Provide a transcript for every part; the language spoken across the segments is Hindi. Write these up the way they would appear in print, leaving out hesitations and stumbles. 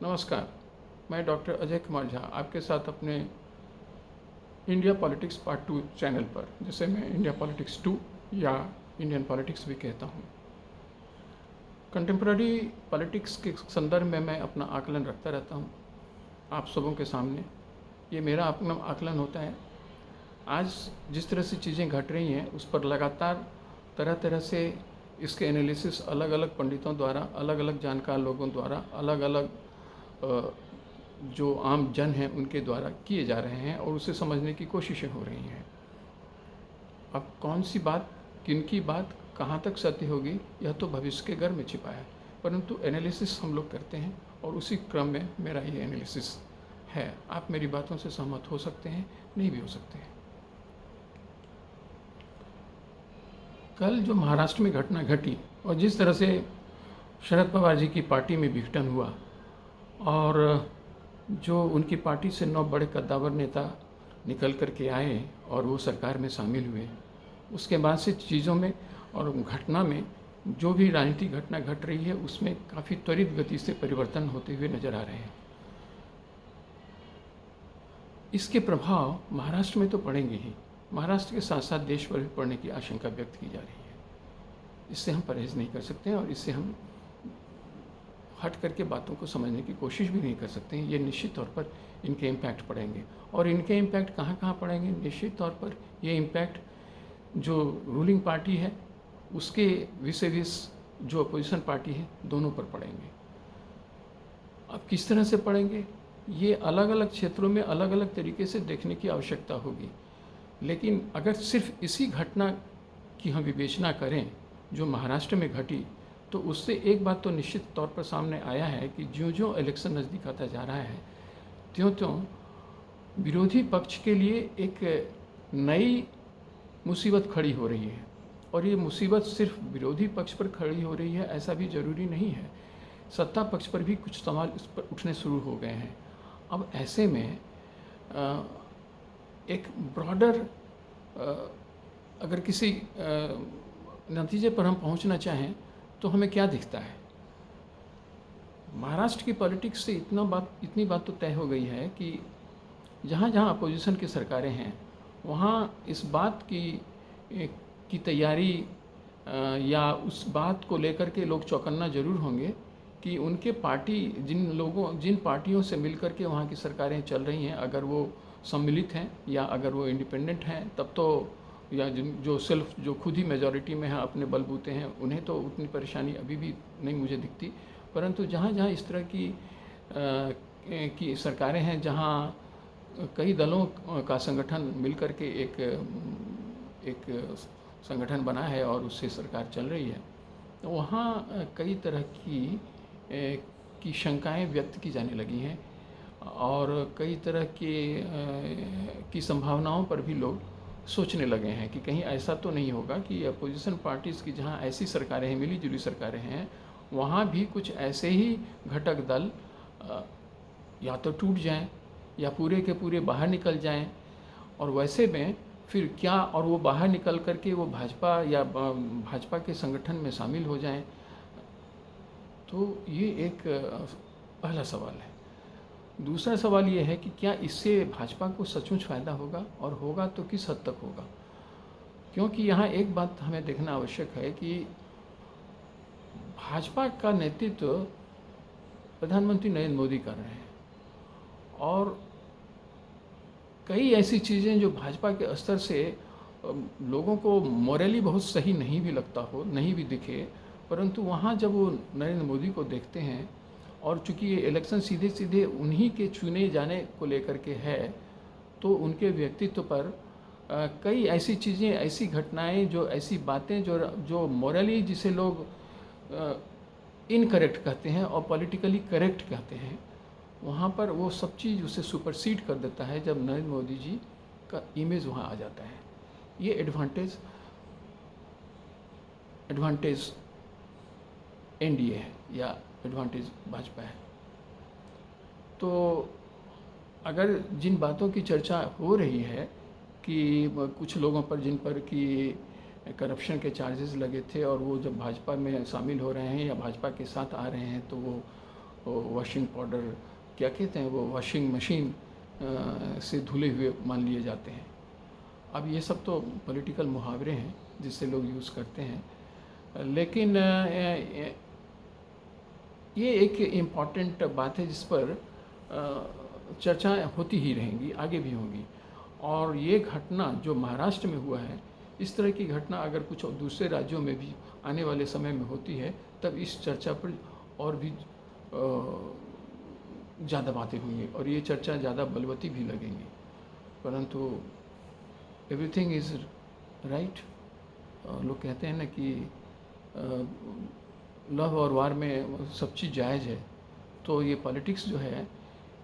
नमस्कार, मैं डॉक्टर अजय कुमार झा आपके साथ अपने इंडिया पॉलिटिक्स पार्ट 2 चैनल पर, जिसे मैं इंडिया पॉलिटिक्स 2 या इंडियन पॉलिटिक्स भी कहता हूँ। कंटेम्प्ररी पॉलिटिक्स के संदर्भ में मैं अपना आकलन रखता रहता हूँ आप सबों के सामने। ये मेरा अपना आकलन होता है। आज जिस तरह से चीज़ें घट रही हैं उस पर लगातार तरह तरह से इसके एनालिसिस अलग अलग पंडितों द्वारा, अलग अलग जानकार लोगों द्वारा, अलग अलग जो आम जन हैं उनके द्वारा किए जा रहे हैं और उसे समझने की कोशिशें हो रही हैं। अब कौन सी बात, किनकी बात कहाँ तक सत्य होगी, यह तो भविष्य के घर में छिपा है, परंतु एनालिसिस हम लोग करते हैं और उसी क्रम में मेरा ये एनालिसिस है। आप मेरी बातों से सहमत हो सकते हैं, नहीं भी हो सकते हैं। कल जो महाराष्ट्र में घटना घटी और जिस तरह से शरद पवार जी की पार्टी में विघटन हुआ और जो उनकी पार्टी से 9 बड़े कद्दावर नेता निकल कर के आए और वो सरकार में शामिल हुए, उसके बाद से चीज़ों में और घटना में जो भी राजनीतिक घटना घट रही है उसमें काफ़ी त्वरित गति से परिवर्तन होते हुए नज़र आ रहे हैं। इसके प्रभाव महाराष्ट्र में तो पड़ेंगे ही, महाराष्ट्र के साथ साथ देश पर भी पड़ने की आशंका व्यक्त की जा रही है। इससे हम परहेज़ नहीं कर सकते हैं और इससे हम हट करके बातों को समझने की कोशिश भी नहीं कर सकते हैं। ये निश्चित तौर पर इनके इम्पैक्ट पड़ेंगे और इनके इम्पैक्ट कहाँ कहाँ पड़ेंगे। निश्चित तौर पर ये इम्पैक्ट जो रूलिंग पार्टी है उसके विस जो अपोजिशन पार्टी है, दोनों पर पड़ेंगे। अब किस तरह से पड़ेंगे, ये अलग अलग क्षेत्रों में अलग अलग तरीके से देखने की आवश्यकता होगी। लेकिन अगर सिर्फ इसी घटना की हम विवेचना करें जो महाराष्ट्र में घटी, तो उससे एक बात तो निश्चित तौर पर सामने आया है कि ज्यों-ज्यों इलेक्शन नज़दीक आता जा रहा है, त्यों-त्यों विरोधी पक्ष के लिए एक नई मुसीबत खड़ी हो रही है। और ये मुसीबत सिर्फ विरोधी पक्ष पर खड़ी हो रही है ऐसा भी ज़रूरी नहीं है, सत्ता पक्ष पर भी कुछ सवाल इस पर उठने शुरू हो गए हैं। अब ऐसे में एक ब्रॉडर अगर किसी नतीजे पर हम पहुंचना चाहें तो हमें क्या दिखता है। महाराष्ट्र की पॉलिटिक्स से इतनी बात तो तय हो गई है कि जहाँ जहाँ अपोजिशन की सरकारें हैं वहाँ इस बात की तैयारी या उस बात को लेकर के लोग चौकन्ना जरूर होंगे कि उनके पार्टी जिन पार्टियों से मिलकर के वहाँ की सरकारें चल रही हैं, अगर वो सम्मिलित हैं या अगर वो इंडिपेंडेंट हैं, तब तो या जो खुद ही मेजॉरिटी में हैं, अपने बलबूते हैं, उन्हें तो उतनी परेशानी अभी भी नहीं मुझे दिखती। परंतु जहाँ जहाँ इस तरह की सरकारें हैं, जहाँ कई दलों का संगठन मिलकर के एक संगठन बना है और उससे सरकार चल रही है, तो वहाँ कई तरह की शंकाएं व्यक्त की जाने लगी हैं और कई तरह की संभावनाओं पर भी लोग सोचने लगे हैं कि कहीं ऐसा तो नहीं होगा कि अपोजिशन पार्टीज़ की जहां ऐसी सरकारें हैं, मिली जुली सरकारें हैं, वहां भी कुछ ऐसे ही घटक दल या तो टूट जाएं या पूरे के पूरे बाहर निकल जाएं और वैसे में फिर क्या, और वो बाहर निकल करके वो भाजपा के संगठन में शामिल हो जाएं। तो ये एक पहला सवाल है। दूसरा सवाल ये है कि क्या इससे भाजपा को सचमुच फ़ायदा होगा और होगा तो किस हद तक होगा। क्योंकि यहाँ एक बात हमें देखना आवश्यक है कि भाजपा का नेतृत्व प्रधानमंत्री नरेंद्र मोदी कर रहे हैं और कई ऐसी चीज़ें जो भाजपा के स्तर से लोगों को मॉरली बहुत सही नहीं भी लगता हो, नहीं भी दिखे, परंतु वहाँ जब वो नरेंद्र मोदी को देखते हैं और चूँकि ये इलेक्शन सीधे सीधे उन्हीं के चुने जाने को लेकर के है, तो उनके व्यक्तित्व पर कई ऐसी चीज़ें, ऐसी घटनाएं, जो ऐसी बातें जो मॉरली जिसे लोग इनकरेक्ट कहते हैं और पॉलिटिकली करेक्ट कहते हैं, वहाँ पर वो सब चीज़ उसे सुपरसीड कर देता है जब नरेंद्र मोदी जी का इमेज वहाँ आ जाता है। ये एडवांटेज एनडीए है या एडवांटेज भाजपा है। तो अगर जिन बातों की चर्चा हो रही है कि कुछ लोगों पर जिन पर कि करप्शन के चार्जेस लगे थे और वो जब भाजपा में शामिल हो रहे हैं या भाजपा के साथ आ रहे हैं तो वो वॉशिंग पाउडर क्या कहते हैं, वो वॉशिंग मशीन से धुले हुए मान लिए जाते हैं। अब ये सब तो पॉलिटिकल मुहावरे हैं जिससे लोग यूज़ करते हैं, लेकिन ये एक इम्पॉर्टेंट बात है जिस पर चर्चा होती ही रहेंगी, आगे भी होंगी। और ये घटना जो महाराष्ट्र में हुआ है, इस तरह की घटना अगर कुछ दूसरे राज्यों में भी आने वाले समय में होती है, तब इस चर्चा पर और भी ज़्यादा बातें होंगी और ये चर्चा ज़्यादा बलवती भी लगेंगी। परंतु एवरीथिंग इज़ राइट। लोग कहते हैं ना कि लव और वार में सब चीज़ जायज़ है, तो ये पॉलिटिक्स जो है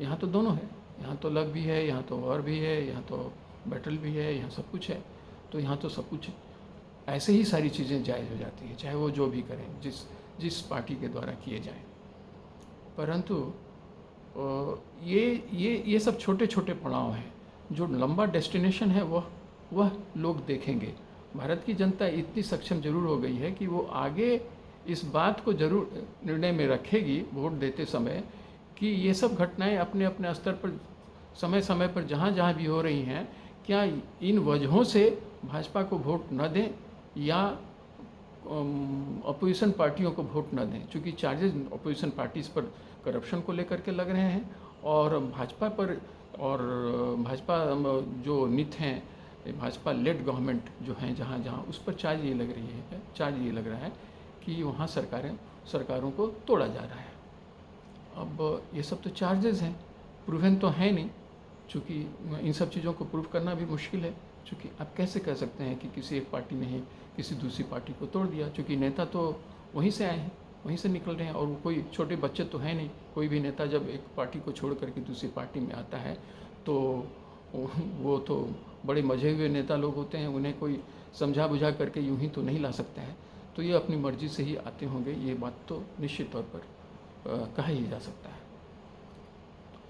यहाँ तो दोनों है, यहाँ तो लव भी है, यहाँ तो वॉर भी है, यहाँ तो बैटल भी है, यहाँ सब कुछ है। तो यहाँ तो सब कुछ ऐसे ही सारी चीज़ें जायज़ हो जाती है, चाहे वो जो भी करें, जिस पार्टी के द्वारा किए जाएं। परंतु ये सब छोटे छोटे पड़ाव हैं। जो लंबा डेस्टिनेशन है वह लोग देखेंगे। भारत की जनता इतनी सक्षम जरूर हो गई है कि वो आगे इस बात को जरूर निर्णय में रखेगी वोट देते समय कि ये सब घटनाएं अपने अपने स्तर पर समय समय पर जहाँ जहाँ भी हो रही हैं, क्या इन वजहों से भाजपा को वोट न दें या अपोजिशन पार्टियों को वोट न दें। चूँकि चार्जेस अपोजिशन पार्टीज़ पर करप्शन को लेकर के लग रहे हैं और भाजपा पर, और भाजपा जो नित हैं, भाजपा लेड गवर्नमेंट जो हैं जहाँ जहाँ, उस पर चार्ज ये लग रहा है कि वहाँ सरकारों को तोड़ा जा रहा है। अब ये सब तो चार्जेस हैं, प्रूवन तो है नहीं, चूँकि इन सब चीज़ों को प्रूव करना भी मुश्किल है। चूँकि आप कैसे कह सकते हैं कि किसी एक पार्टी ने ही किसी दूसरी पार्टी को तोड़ दिया, चूँकि नेता तो वहीं से आए हैं, वहीं से निकल रहे हैं और वो कोई छोटे बच्चे तो हैं नहीं। कोई भी नेता जब एक पार्टी को छोड़ करके दूसरी पार्टी में आता है तो वो तो बड़े मजे हुए नेता लोग होते हैं, उन्हें कोई समझा बुझा करके यूं ही तो नहीं ला सकता है। तो ये अपनी मर्जी से ही आते होंगे, ये बात तो निश्चित तौर पर कहा ही जा सकता है।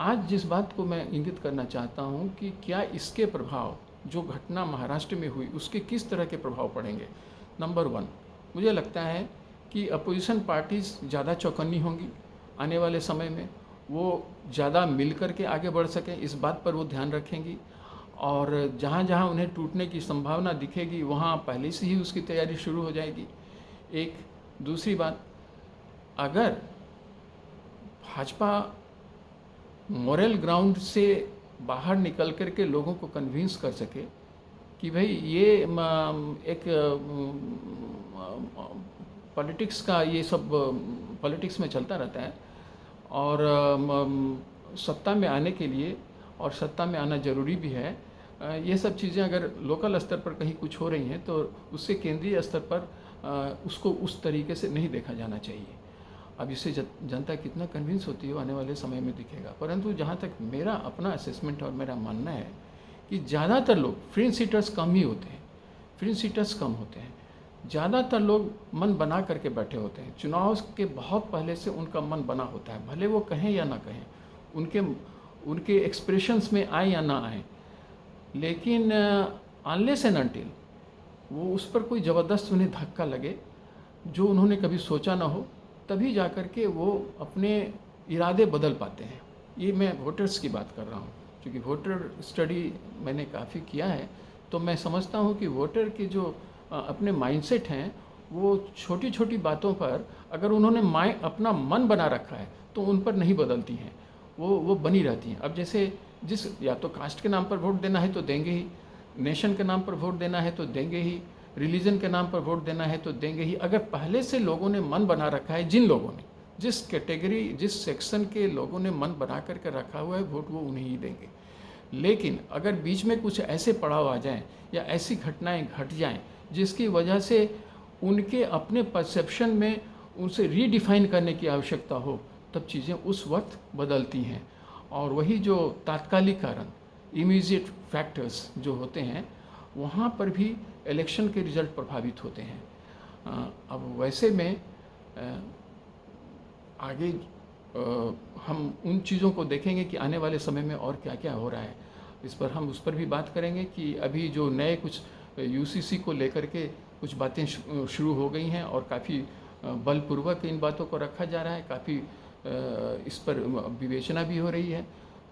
आज जिस बात को मैं इंगित करना चाहता हूँ कि क्या इसके प्रभाव, जो घटना महाराष्ट्र में हुई उसके किस तरह के प्रभाव पड़ेंगे। नंबर 1, मुझे लगता है कि अपोजिशन पार्टीज़ ज़्यादा चौकन्नी होंगी आने वाले समय में, वो ज़्यादा मिल कर के आगे बढ़ सकें इस बात पर वो ध्यान रखेंगी। और जहाँ जहाँ उन्हें टूटने की संभावना दिखेगी वहाँ पहले से ही उसकी तैयारी शुरू हो जाएगी। एक दूसरी बात, अगर भाजपा मोरल ग्राउंड से बाहर निकल कर के लोगों को कन्विंस कर सके कि भाई ये एक पॉलिटिक्स का, ये सब पॉलिटिक्स में चलता रहता है और सत्ता में आने के लिए, और सत्ता में आना ज़रूरी भी है, ये सब चीज़ें अगर लोकल स्तर पर कहीं कुछ हो रही हैं तो उससे केंद्रीय स्तर पर उसको उस तरीके से नहीं देखा जाना चाहिए। अब इससे जनता कितना कन्विंस होती है आने वाले समय में दिखेगा। परंतु जहाँ तक मेरा अपना असेसमेंट और मेरा मानना है कि ज़्यादातर लोग फ्रिंज सीटर्स कम ही होते हैं, फ्रिंज सीटर्स कम होते हैं। ज़्यादातर लोग मन बना करके बैठे होते हैं, चुनाव के बहुत पहले से उनका मन बना होता है, भले वो कहें या ना कहें, उनके एक्सप्रेशंस में आए या ना आए, लेकिन अनलेस एंड अनटिल वो उस पर कोई ज़बरदस्त उन्हें धक्का लगे जो उन्होंने कभी सोचा ना हो, तभी जा कर के वो अपने इरादे बदल पाते हैं। ये मैं वोटर्स की बात कर रहा हूँ, क्योंकि वोटर स्टडी मैंने काफ़ी किया है, तो मैं समझता हूँ कि वोटर के जो अपने माइंडसेट हैं वो छोटी छोटी बातों पर अगर उन्होंने अपना मन बना रखा है तो उन पर नहीं बदलती हैं, वो बनी रहती हैं। अब जैसे या तो कास्ट के नाम पर वोट देना है तो देंगे ही, नेशन के नाम पर वोट देना है तो देंगे ही, रिलीजन के नाम पर वोट देना है तो देंगे ही। अगर पहले से लोगों ने मन बना रखा है, जिन लोगों ने, जिस कैटेगरी, जिस सेक्शन के लोगों ने मन बना करके रखा हुआ है वोट, वो उन्हें ही देंगे। लेकिन अगर बीच में कुछ ऐसे पड़ाव आ जाएं या ऐसी घटनाएं घट जाएं जिसकी वजह से उनके अपने परसेप्शन में उनसे रीडिफाइन करने की आवश्यकता हो, तब चीज़ें उस वक्त बदलती हैं। और वही जो तात्कालिक कारण, इमीडिएट फैक्टर्स जो होते हैं, वहाँ पर भी इलेक्शन के रिजल्ट प्रभावित होते हैं। अब वैसे में आगे हम उन चीज़ों को देखेंगे कि आने वाले समय में और क्या क्या हो रहा है, इस पर हम उस पर भी बात करेंगे कि अभी जो नए कुछ यूसीसी को लेकर के कुछ बातें शुरू हो गई हैं और काफ़ी बलपूर्वक इन बातों को रखा जा रहा है, काफ़ी इस पर विवेचना भी हो रही है,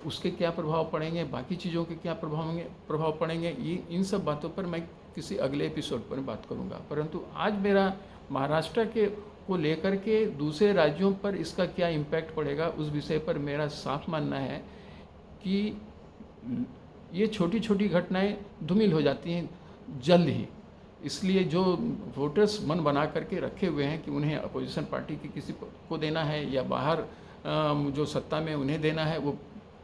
उसके क्या प्रभाव पड़ेंगे, बाकी चीज़ों के क्या प्रभाव पड़ेंगे, ये इन सब बातों पर मैं किसी अगले एपिसोड पर बात करूँगा। परंतु आज मेरा महाराष्ट्र के को लेकर के दूसरे राज्यों पर इसका क्या इम्पैक्ट पड़ेगा, उस विषय पर मेरा साफ मानना है कि ये छोटी छोटी घटनाएं धूमिल हो जाती हैं जल्द ही। इसलिए जो वोटर्स मन बना करके रखे हुए हैं कि उन्हें अपोजिशन पार्टी की किसी को देना है या बाहर जो सत्ता में उन्हें देना है, वो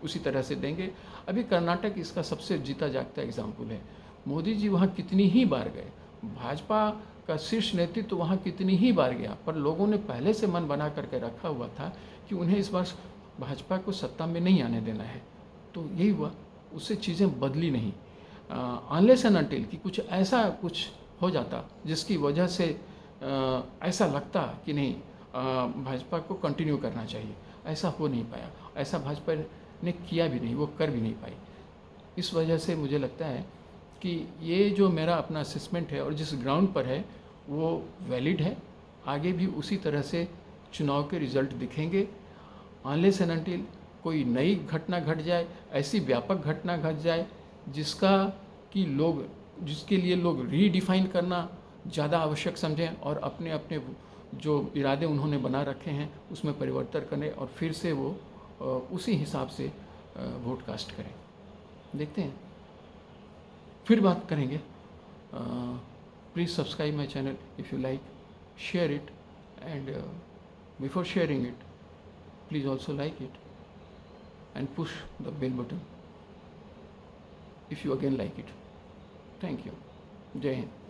उसी तरह से देंगे। अभी कर्नाटक इसका सबसे जीता जागता एग्जाम्पल है। मोदी जी वहाँ कितनी ही बार गए, भाजपा का शीर्ष नेतृत्व तो वहाँ कितनी ही बार गया, पर लोगों ने पहले से मन बना करके रखा हुआ था कि उन्हें इस बार भाजपा को सत्ता में नहीं आने देना है। तो यही हुआ, उससे चीज़ें बदली नहीं। अनलेस एंड अनटिल कि कुछ ऐसा कुछ हो जाता जिसकी वजह से ऐसा लगता कि नहीं भाजपा को कंटिन्यू करना चाहिए, ऐसा हो नहीं पाया। ऐसा भाजपा ने किया भी नहीं, वो कर भी नहीं पाई। इस वजह से मुझे लगता है कि ये जो मेरा अपना असेसमेंट है और जिस ग्राउंड पर है वो वैलिड है। आगे भी उसी तरह से चुनाव के रिजल्ट दिखेंगे। अनलेस एंड अनटिल कोई नई घटना घट जाए, ऐसी व्यापक घटना घट जाए जिसके लिए लोग रीडिफाइन करना ज़्यादा आवश्यक समझें और अपने अपने जो इरादे उन्होंने बना रखे हैं उसमें परिवर्तन करें और फिर से वो उसी हिसाब से वोट कास्ट करें। देखते हैं, फिर बात करेंगे। Please subscribe my channel if you like, share it, and before sharing it please also like it and push the bell button if you again like it. Thank you. Jai Hind.